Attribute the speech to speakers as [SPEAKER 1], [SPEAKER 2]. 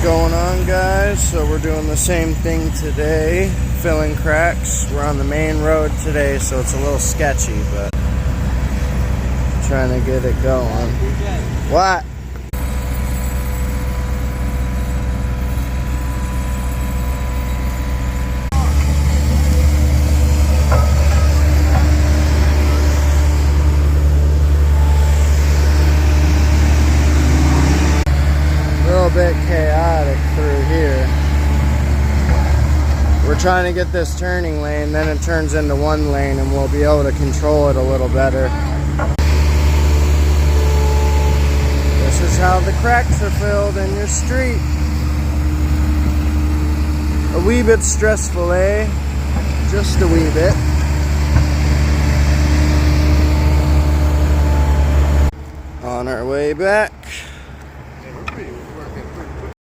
[SPEAKER 1] Going on, guys? So we're doing the same thing today, filling cracks. We're on the main road today, so it's a little sketchy, but trying to get it going. What? Bit chaotic through here. We're trying to get this turning lane, then it turns into one lane and we'll be able to control it a little better. This is how the cracks are filled in your street. A wee bit stressful, eh? Just a wee bit. On our way back.